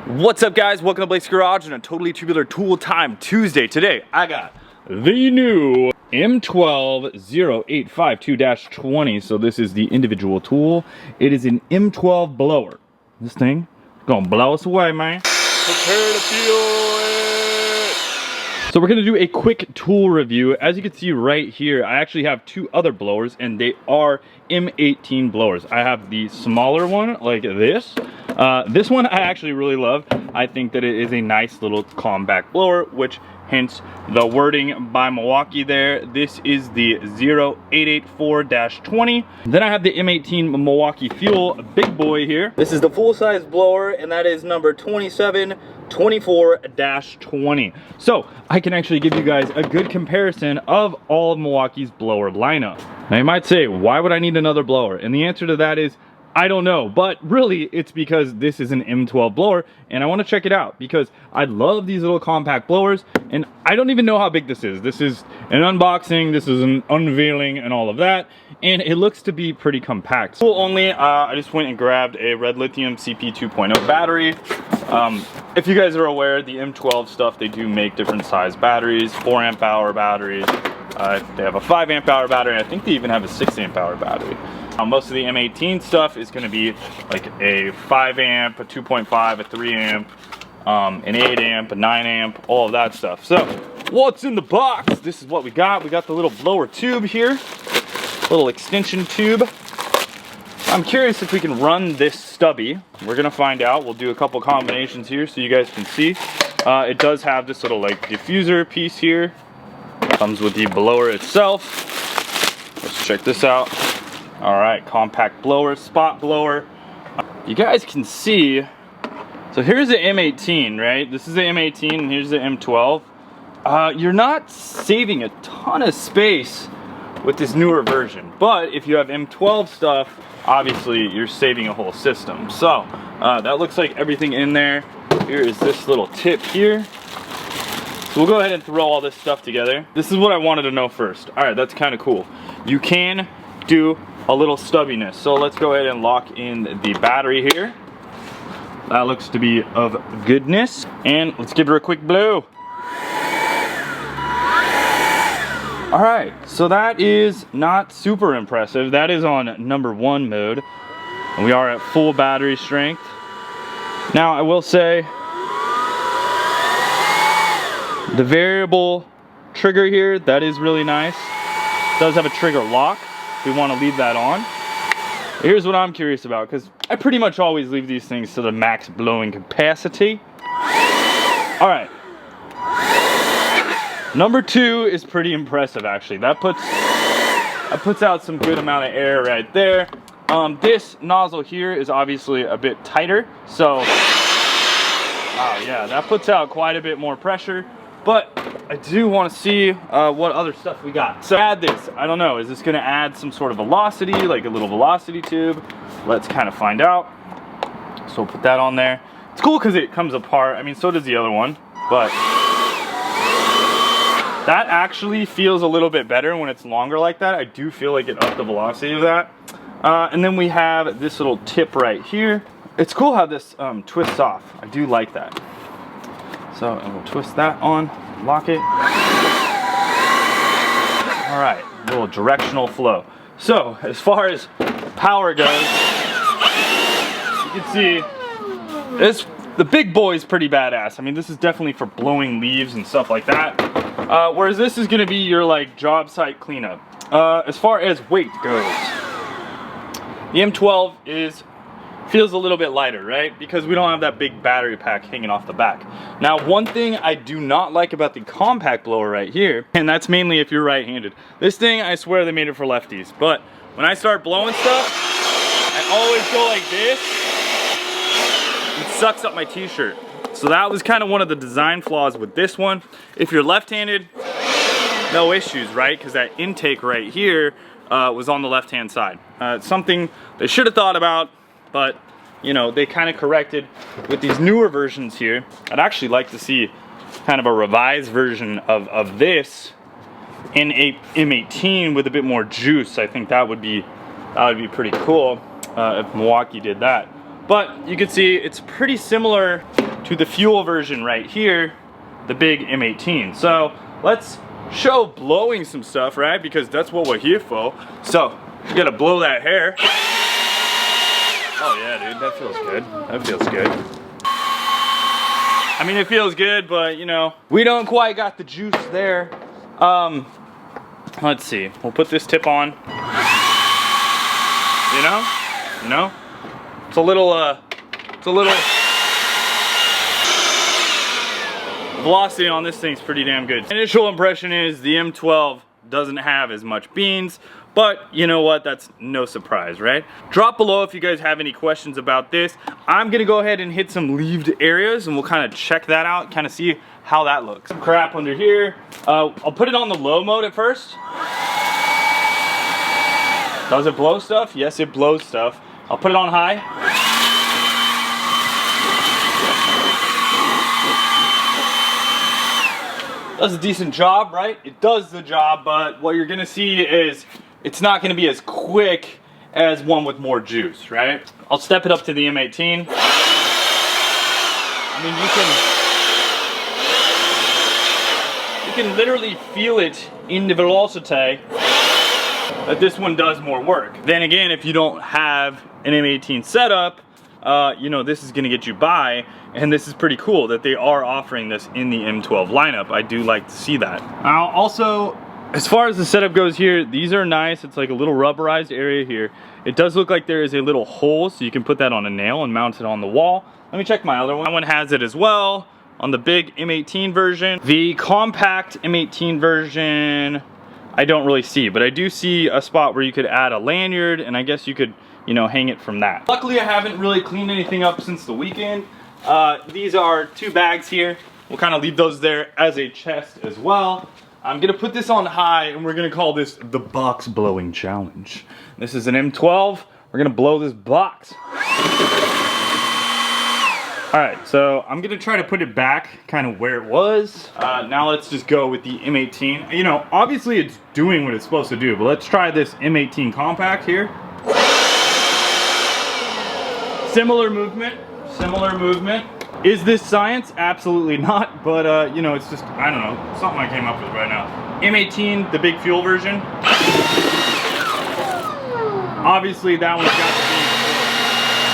What's up, guys? Welcome to Blake's Garage and a totally tubular tool time Tuesday. Today I got the new M12 0852-20. So this is the individual tool. It is an M12 blower. This thing gonna blow us away, man. Prepare to feel it. So we're gonna do a quick tool review. As you can see right here, I actually have two other blowers and they are M18 blowers. I have the smaller one like this. This one I actually really love. I think that it is a nice little compact blower, which hence the wording by Milwaukee there. This is the 0884-20. Then I have the M18 Milwaukee Fuel big boy here. This is the full-size blower, and that is number 2724-20. So I can actually give you guys a good comparison of all of Milwaukee's blower lineup. Now you might say, why would I need another blower? And the answer to that is, I don't know, but really it's because this is an M12 blower and I want to check it out because I love these little compact blowers and I don't even know how big this is. This is an unboxing, this is an unveiling and all of that, and it looks to be pretty compact. Tool only, I just went and grabbed a red lithium CP 2.0 battery. If you guys are aware, the M12 stuff, they do make different size batteries, 4 amp hour batteries. They have a 5 amp hour battery. I think they even have a 6 amp hour battery. Most of the M18 stuff is going to be like a 5 amp, a 2.5, a 3 amp, an 8 amp, a 9 amp, all of that stuff. So what's in the box? This is what we got. We got the little blower tube here, little extension tube. I'm curious if we can run this stubby. We're going to find out. We'll do a couple combinations here so you guys can see. It does have this little like diffuser piece here. Comes with the blower itself. Let's check this out. All right, compact blower, spot blower. You guys can see, so here's the M18, right? This is the M18 and here's the M12. You're not saving a ton of space with this newer version, but if you have M12 stuff, obviously you're saving a whole system. So that looks like everything in there. Here is this little tip here. So we'll go ahead and throw all this stuff together. This is what I wanted to know first. All right, that's kind of cool. You can do a little stubbiness. So let's go ahead and lock in the battery here. That looks to be of goodness. And let's give her a quick blow. All right, so that is not super impressive. That is on #1 mode. And we are at full battery strength. Now I will say, the variable trigger here, that is really nice. It does have a trigger lock. We want to leave that on. Here's what I'm curious about, because I pretty much always leave these things to the max blowing capacity. All right. #2 is pretty impressive, actually. That puts out some good amount of air right there. This nozzle here is obviously a bit tighter, so yeah, that puts out quite a bit more pressure. But I do want to see what other stuff we got. So add this. I don't know. Is this going to add some sort of velocity, like a little velocity tube? Let's kind of find out. So we'll put that on there. It's cool because it comes apart. I mean, so does the other one. But that actually feels a little bit better when it's longer like that. I do feel like it upped the velocity of that. And then we have this little tip right here. It's cool how this twists off. I do like that. So we'll twist that on, lock it. All right, a little directional flow. So as far as power goes, you can see the big boy is pretty badass. I mean, this is definitely for blowing leaves and stuff like that. Whereas this is gonna be your like job site cleanup. As far as weight goes, the M12 feels a little bit lighter, right? Because we don't have that big battery pack hanging off the back. Now, one thing I do not like about the compact blower right here, and that's mainly if you're right-handed. This thing, I swear they made it for lefties, but when I start blowing stuff, I always go like this. It sucks up my t-shirt. So that was kind of one of the design flaws with this one. If you're left-handed, no issues, right? Because that intake right here was on the left-hand side. It's something they should have thought about, but you know, they kind of corrected with these newer versions here. I'd actually like to see kind of a revised version of this in a M18 with a bit more juice. I think that would be pretty cool if Milwaukee did that. But you can see it's pretty similar to the fuel version right here, the big M18. So let's show blowing some stuff, right? Because that's what we're here for. So you gotta blow that hair. Oh yeah, dude, that feels good. That feels good. I mean, it feels good, but you know, we don't quite got the juice there. Let's see, we'll put this tip on. You know, it's a little velocity on this thing's pretty damn good. Initial impression is the M12 doesn't have as much beans, but you know what, that's no surprise, right? Drop below if you guys have any questions about this. I'm gonna go ahead and hit some leaved areas and we'll kind of check that out, kind of see how that looks. Some crap under here. I'll put it on the low mode at first. Does it blow stuff? Yes, it blows stuff. I'll put it on high. Does a decent job, right? It does the job, but what you're gonna see is it's not gonna be as quick as one with more juice, right? I'll step it up to the M18. I mean, you can literally feel it in the velocity that this one does more work. Then again, if you don't have an M18 setup, you know, this is gonna get you by, and this is pretty cool that they are offering this in the M12 lineup. I do like to see that. Now, also, as far as the setup goes here, these are nice. It's like a little rubberized area here. It does look like there is a little hole, so you can put that on a nail and mount it on the wall. Let me check my other one. That one has it as well on the big M18 version. The compact M18 version, I don't really see, but I do see a spot where you could add a lanyard, and I guess you could, you know, hang it from that. Luckily, I haven't really cleaned anything up since the weekend. These are 2 bags here. We'll kind of leave those there as a chest as well. I'm gonna put this on high, and we're gonna call this the box blowing challenge. This is an M12. We're gonna blow this box. All right, so I'm gonna try to put it back kind of where it was. Now let's just go with the M18. You know, obviously it's doing what it's supposed to do, but let's try this M18 Compact here. Similar movement, similar movement. Is this science? Absolutely not, but you know, it's just, I don't know, something I came up with right now. M18, the big fuel version. Obviously that one's got to be,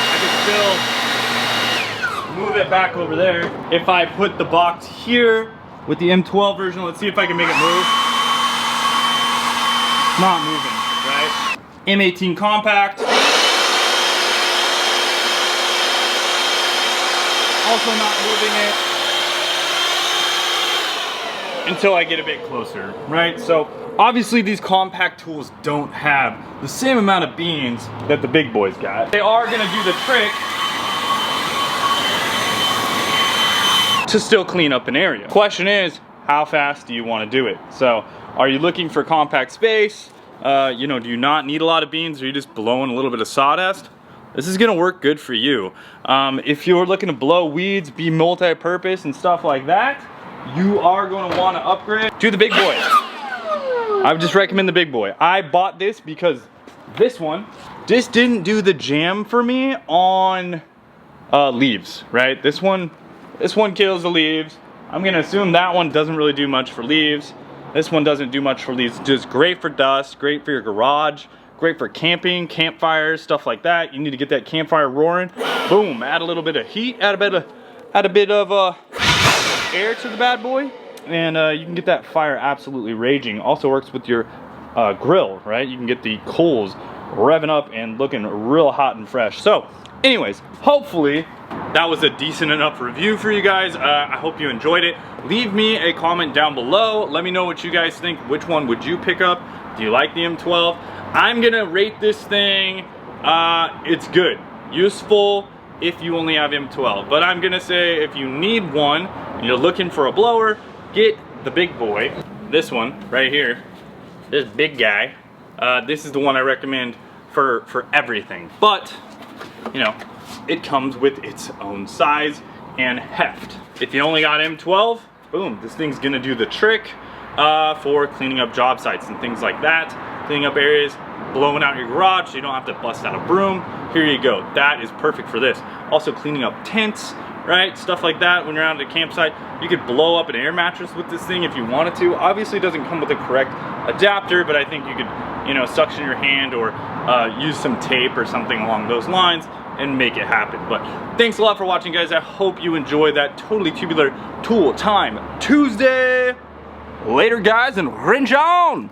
I can still move it back over there. If I put the box here with the M12 version, let's see if I can make it move. It's not moving, right? M18 Compact. Also not moving it until I get a bit closer, right? So obviously these compact tools don't have the same amount of beans that the big boys got. They are gonna do the trick to still clean up an area. Question is, how fast do you want to do it? So are you looking for compact space? You know, do you not need a lot of beans? Or are you just blowing a little bit of sawdust? This is gonna work good for you. If you're looking to blow weeds, be multi-purpose and stuff like that, you are gonna wanna upgrade to the big boy. I would just recommend the big boy. I bought this because this didn't do the jam for me on leaves, right? This one kills the leaves. I'm gonna assume that one doesn't really do much for leaves. This one doesn't do much for leaves. Just great for dust, great for your garage, great for camping, campfires, stuff like that. You need to get that campfire roaring. Boom, add a little bit of heat, add a bit of air to the bad boy, and you can get that fire absolutely raging. Also works with your grill, right? You can get the coals revving up and looking real hot and fresh. So anyways, hopefully that was a decent enough review for you guys. I hope you enjoyed it. Leave me a comment down below. Let me know what you guys think. Which one would you pick up? Do you like the M12? I'm gonna rate this thing, it's good. Useful if you only have M12. But I'm gonna say if you need one and you're looking for a blower, get the big boy. This one right here, this big guy. This is the one I recommend for everything. But, you know, it comes with its own size and heft. If you only got M12, boom, this thing's gonna do the trick for cleaning up job sites and things like that, cleaning up areas blowing out your garage so you don't have to bust out a broom, here you go. That is perfect for this. Also cleaning up tents, right? Stuff like that when you're out at a campsite. You could blow up an air mattress with this thing if you wanted to. Obviously it doesn't come with the correct adapter, but I think you could, you know, suction your hand or use some tape or something along those lines and make it happen. But thanks a lot for watching, guys. I hope you enjoyed that Totally Tubular Tool Time Tuesday. Later, guys, and wrench on!